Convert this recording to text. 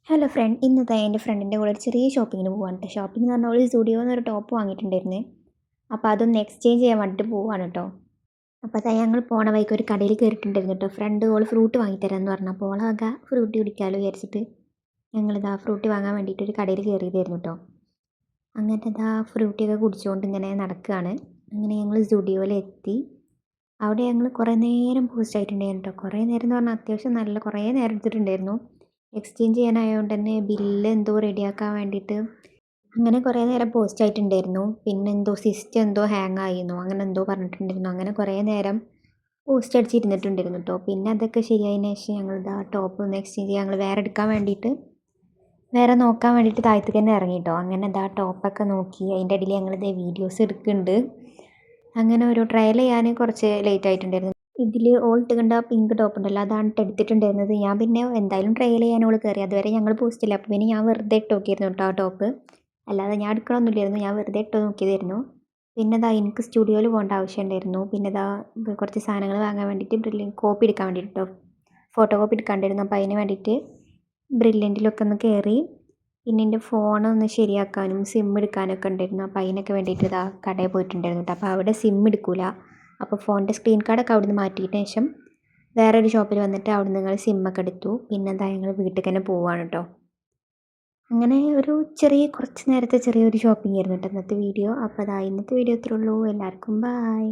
Hello friend, ഇന്നത്തെ എൻ്റെ ഫ്രണ്ടിൻ്റെ കൂടെ ഒരു ചെറിയ ഷോപ്പിങ്ങിന് പോവാണ് കേട്ടോ. ഷോപ്പിംഗ് എന്ന് പറഞ്ഞാൽ ഒരു സ്റ്റുഡിയോന്ന് ഒരു ടോപ്പ് വാങ്ങിയിട്ടുണ്ടായിരുന്നേ. അപ്പോൾ അതൊന്ന് എക്സ്ചേഞ്ച് ചെയ്യാൻ വേണ്ടിയിട്ട് പോവാണ് കേട്ടോ. അപ്പോൾ അതാ ഞങ്ങൾ പോണ വഴിക്ക് ഒരു കടയിൽ കയറിയിട്ടുണ്ടായിരുന്നു കേട്ടോ. ഫ്രണ്ട് ഓൾ ഫ്രൂട്ട് വാങ്ങിത്തരാമെന്ന് പറഞ്ഞു. അപ്പോൾ ഓളെ വക ഫ്രൂട്ടി കുടിക്കാമല്ലോ വിചാരിച്ചിട്ട് ഞങ്ങളിതാ ഫ്രൂട്ടി വാങ്ങാൻ വേണ്ടിയിട്ട് ഒരു കടയിൽ കയറിയതായിരുന്നു കേട്ടോ. അങ്ങനെ ഇതാ ഫ്രൂട്ടിയൊക്കെ കുടിച്ചുകൊണ്ട് ഇങ്ങനെ നടക്കുകയാണ്. അങ്ങനെ ഞങ്ങൾ സ്റ്റുഡിയോയിലെത്തി. അവിടെ ഞങ്ങൾ കുറേ നേരം പോസ്റ്റ് ആയിട്ടുണ്ടായിരുന്നു കേട്ടോ. കുറേ നേരം എന്ന് പറഞ്ഞാൽ അത്യാവശ്യം നല്ല കുറേ നേരം എടുത്തിട്ടുണ്ടായിരുന്നു. എക്സ്ചേഞ്ച് ചെയ്യാനായതുകൊണ്ട് തന്നെ ബില്ല് എന്തോ റെഡിയാക്കാൻ വേണ്ടിയിട്ട് അങ്ങനെ കുറേ നേരം പോസ്റ്റ് ആയിട്ടുണ്ടായിരുന്നു. പിന്നെ എന്തോ സിസ്റ്റം എന്തോ ഹാങ് ആയിരുന്നു, അങ്ങനെ എന്തോ പറഞ്ഞിട്ടുണ്ടായിരുന്നു. അങ്ങനെ കുറേ നേരം പോസ്റ്റ് അടിച്ചിരുന്നിട്ടുണ്ടായിരുന്നു കേട്ടോ. പിന്നെ അതൊക്കെ ശരിയായതിന് ശേഷം ഞങ്ങളിതാ ടോപ്പ് ഒന്ന് എക്സ്ചേഞ്ച് ചെയ്യാൻ ഞങ്ങൾ വേറെ എടുക്കാൻ വേണ്ടിയിട്ട് വേറെ നോക്കാൻ വേണ്ടിയിട്ട് താഴത്തേക്ക് തന്നെ ഇറങ്ങി കേട്ടോ. അങ്ങനെ ഇതാ ടോപ്പൊക്കെ നോക്കി അതിൻ്റെ ഇടയിൽ ഞങ്ങളിത് വീഡിയോസ് എടുക്കുന്നുണ്ട്. അങ്ങനെ ഒരു ട്രയൽ ചെയ്യാൻ കുറച്ച് ലേറ്റ് ആയിട്ടുണ്ടായിരുന്നു. ഇതിൽ ഓൾ ഇട്ട് കണ്ട പിങ്ക് ടോപ്പ് ഉണ്ടല്ലോ, അതാണ് ട്ടോ എടുത്തിട്ടുണ്ടായിരുന്നത്. ഞാൻ പിന്നെ എന്തായാലും ട്രയൽ ചെയ്യാൻ ഓൾ കയറി. അതുവരെ ഞങ്ങൾ പോസ്റ്റില്ല. അപ്പോൾ പിന്നെ ഞാൻ വെറുതെ ഇട്ട് നോക്കിയിരുന്നു കേട്ടോ ആ ടോപ്പ്. അല്ലാതെ ഞാൻ എടുക്കണമൊന്നുമില്ലായിരുന്നു, ഞാൻ വെറുതെ ഇട്ട് നോക്കിയതായിരുന്നു. പിന്നെ ഇതാ എനിക്ക് സ്റ്റുഡിയോയിൽ പോകേണ്ട ആവശ്യം ഉണ്ടായിരുന്നു. പിന്നെ ഇതാ കുറച്ച് സാധനങ്ങൾ വാങ്ങാൻ വേണ്ടിയിട്ട് കോപ്പി എടുക്കാൻ വേണ്ടിയിട്ട് കേട്ടോ, ഫോട്ടോ കോപ്പി എടുക്കാണ്ടായിരുന്നു. അപ്പോൾ അതിന് വേണ്ടിയിട്ട് ബ്രില്യൻറ്റിലൊക്കെ ഒന്ന് കയറി. പിന്നെ എൻ്റെ ഫോണൊന്ന് ശരിയാക്കാനും സിം എടുക്കാനൊക്കെ ഉണ്ടായിരുന്നു. അപ്പോൾ അതിനൊക്കെ വേണ്ടിയിട്ട് ഇതാ കടയിൽ പോയിട്ടുണ്ടായിരുന്നു കേട്ടോ. അപ്പോൾ അവിടെ സിം എടുക്കില്ല. അപ്പോൾ ഫോണിൻ്റെ സ്ക്രീൻ കാർഡൊക്കെ അവിടുന്ന് മാറ്റിയതിന് ശേഷം വേറൊരു ഷോപ്പിൽ വന്നിട്ട് അവിടുന്ന് ഞങ്ങൾ സിമ്മൊക്കെ എടുത്തു. പിന്നെ എന്താ ഞങ്ങൾ വീട്ടിലേക്ക് തന്നെ പോവുകയാണ് കേട്ടോ. അങ്ങനെ ഒരു കുറച്ച് നേരത്തെ ചെറിയൊരു ഷോപ്പിംഗ് ആയിരുന്നു കേട്ടോ ഇന്നത്തെ വീഡിയോ. അപ്പോൾ അതാ ഇന്നത്തെ വീഡിയോ ഇത്രേ ഉള്ളൂ. എല്ലാവർക്കും ബായ്.